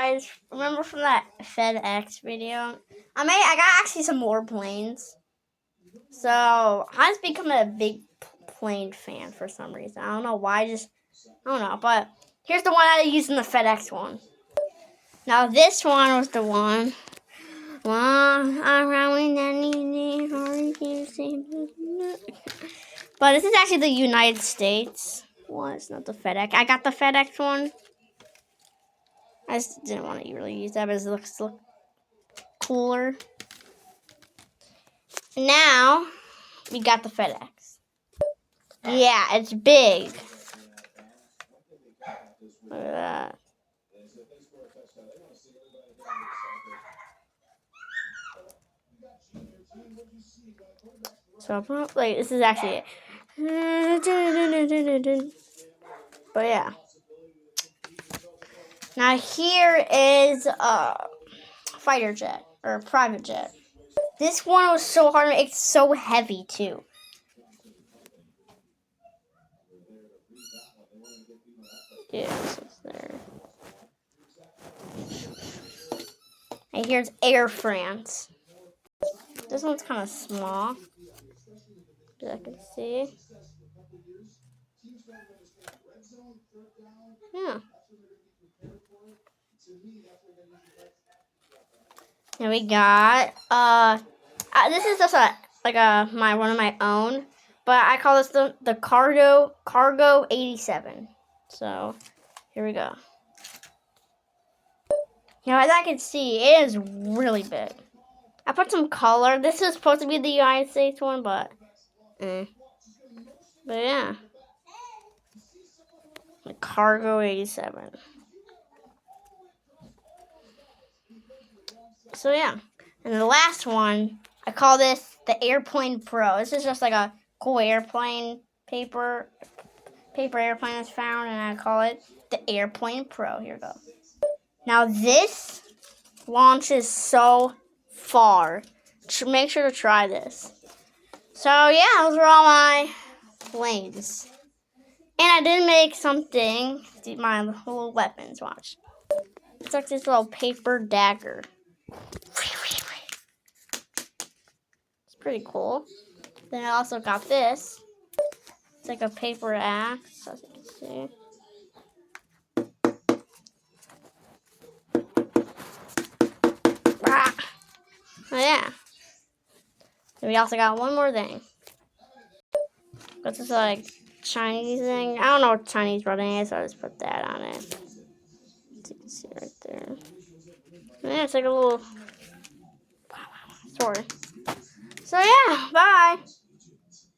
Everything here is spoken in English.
Guys, remember from that FedEx video? I got actually some more planes. So I just become a big plane fan for some reason. I don't know why. I don't know. But here's the one I used in the FedEx one. Now this one was the one. But this is actually the United States one. It's not the FedEx. I got the FedEx one. I just didn't want to really use that, but it looks cooler. Now we got the FedEx. Yeah, it's big. Look at that. So like this is actually it. But yeah. Now here is a fighter jet or a private jet. This one was so hard to make. It's so heavy too. Yeah, it's there. And here's Air France. This one's kind of small, as I can see. Yeah. And we got this is just one of my own, but I call this the Cargo 87. So here we go. As I can see, it is really big. I put some color. This is supposed to be the United States one, but yeah. The Cargo 87. So yeah. And the last one, I call this the Airplane Pro. This is just like a cool airplane paper airplane that's found, and I call it the Airplane Pro. Here we go. Now this launches so far. Make sure to try this. So yeah, those are all my planes. And I did make something, my little weapons, watch. It's like this little paper dagger. It's pretty cool. Then I also got this. It's like a paper axe, as you can see. Oh yeah. And we also got one more thing. This is like Chinese thing. I don't know what Chinese writing is, so I just put that on it. So you can see right there. Yeah, it's like a little sword. So yeah, bye.